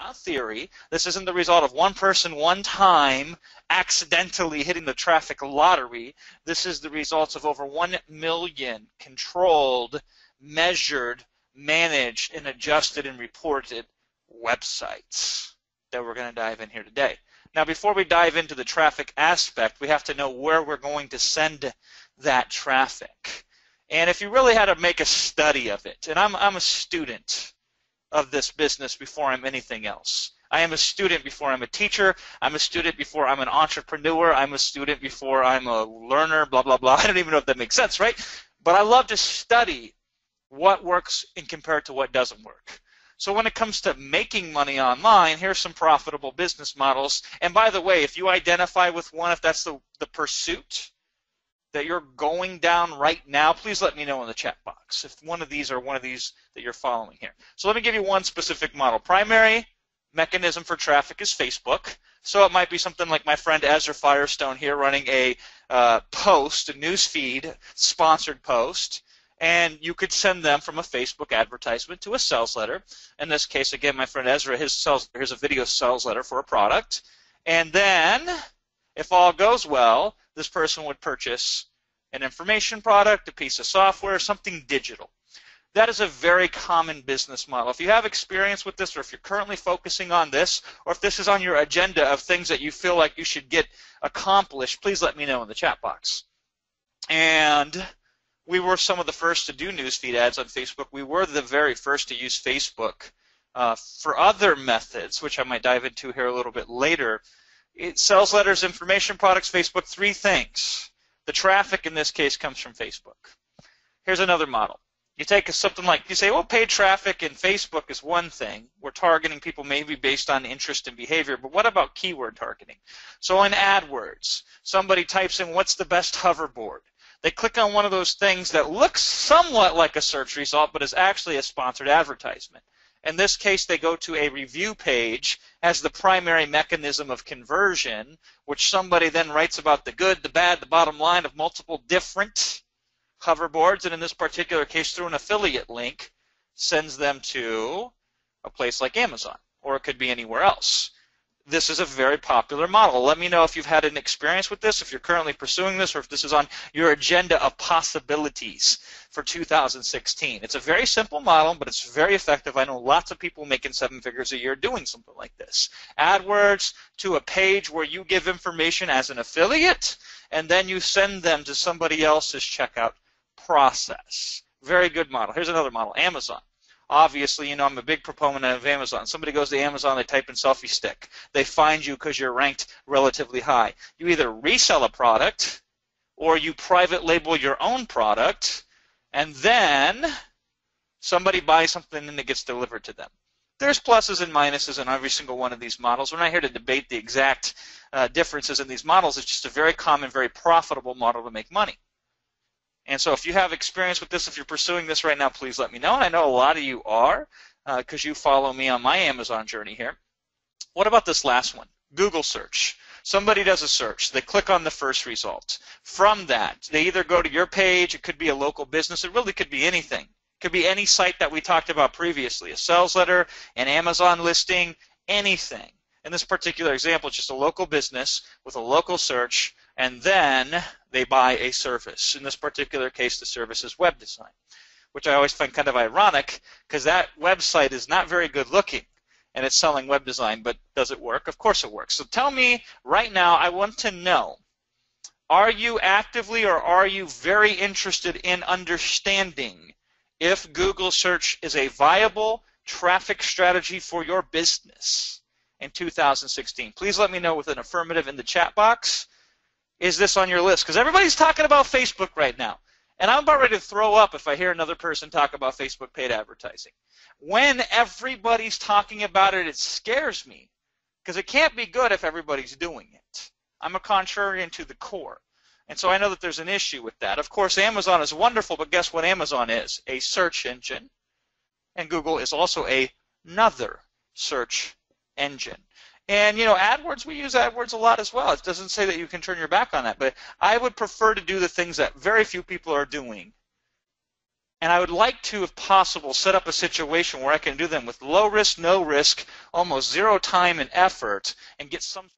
not theory. This isn't the result of one person one time accidentally hitting the traffic lottery. This is the results of over 1 million controlled, measured, managed, and adjusted and reported websites that we're going to dive in here today. Now, before we dive into the traffic aspect, we have to know where we're going to send that traffic. And if you really had to make a study of it, and I'm a student of this business before I'm anything else. I am a student before I'm a teacher. I'm a student before I'm an entrepreneur. I'm a student before I'm a learner, blah, blah, blah. I don't even know if that makes sense, right? But I love to study what works and compare to what doesn't work. So when it comes to making money online, here's some profitable business models. And by the way, if you identify with one, if that's the pursuit that you're going down right now, please let me know in the chat box if one of these or one of these that you're following here. So let me give you one specific model. Primary mechanism for traffic is Facebook. So it might be something like my friend Ezra Firestone here running a post, a news feed, sponsored post. And you could send them from a Facebook advertisement to a sales letter. In this case, again, my friend Ezra, here's a video sales letter for a product. And then, if all goes well, this person would purchase an information product, a piece of software, something digital. That is a very common business model. If you have experience with this, or if you're currently focusing on this, or if this is on your agenda of things that you feel like you should get accomplished, please let me know in the chat box. And we were some of the first to do newsfeed ads on Facebook. We were the very first to use Facebook for other methods, which I might dive into here a little bit later. Sales letters, information products, Facebook, 3 things. The traffic in this case comes from Facebook. Here's another model. You take something like, you say, well, paid traffic in Facebook is one thing. We're targeting people maybe based on interest and behavior, but what about keyword targeting? So in AdWords, somebody types in, what's the best hoverboard? They click on one of those things that looks somewhat like a search result, but is actually a sponsored advertisement. In this case, they go to a review page as the primary mechanism of conversion, which somebody then writes about the good, the bad, the bottom line of multiple different hoverboards, and in this particular case, through an affiliate link, sends them to a place like Amazon, or it could be anywhere else. This is a very popular model. Let me know if you've had an experience with this, if you're currently pursuing this, or if this is on your agenda of possibilities for 2016. It's a very simple model, but it's very effective. I know lots of people making 7 figures a year doing something like this. AdWords to a page where you give information as an affiliate, and then you send them to somebody else's checkout process. Very good model. Here's another model, Amazon. Obviously, you know, I'm a big proponent of Amazon. Somebody goes to Amazon, they type in selfie stick. They find you because you're ranked relatively high. You either resell a product or you private label your own product, and then somebody buys something and it gets delivered to them. There's pluses and minuses in every single one of these models. We're not here to debate the exact differences in these models. It's just a very common, very profitable model to make money. And so if you have experience with this, if you're pursuing this right now, please let me know. And I know a lot of you are because you follow me on my Amazon journey here. What about this last one? Google search. Somebody does a search. They click on the first result. From that, they either go to your page. It could be a local business. It really could be anything. It could be any site that we talked about previously, a sales letter, an Amazon listing, anything. In this particular example, it's just a local business with a local search, and then they buy a service. In this particular case, the service is web design, which I always find kind of ironic because that website is not very good looking, and it's selling web design, but does it work? Of course it works. So tell me right now, I want to know, are you actively or are you very interested in understanding if Google search is a viable traffic strategy for your business in 2016? Please let me know with an affirmative in the chat box. Is this on your list? Because everybody's talking about Facebook right now. And I'm about ready to throw up if I hear another person talk about Facebook paid advertising. When everybody's talking about it, it scares me. Because it can't be good if everybody's doing it. I'm a contrarian to the core. And so I know that there's an issue with that. Of course, Amazon is wonderful, but guess what Amazon is? A search engine. And Google is also another search engine. And, you know, AdWords, we use AdWords a lot as well. It doesn't say that you can turn your back on that. But I would prefer to do the things that very few people are doing And I would like to, if possible, set up a situation where I can do them with low risk, no risk, almost zero time and effort, and get some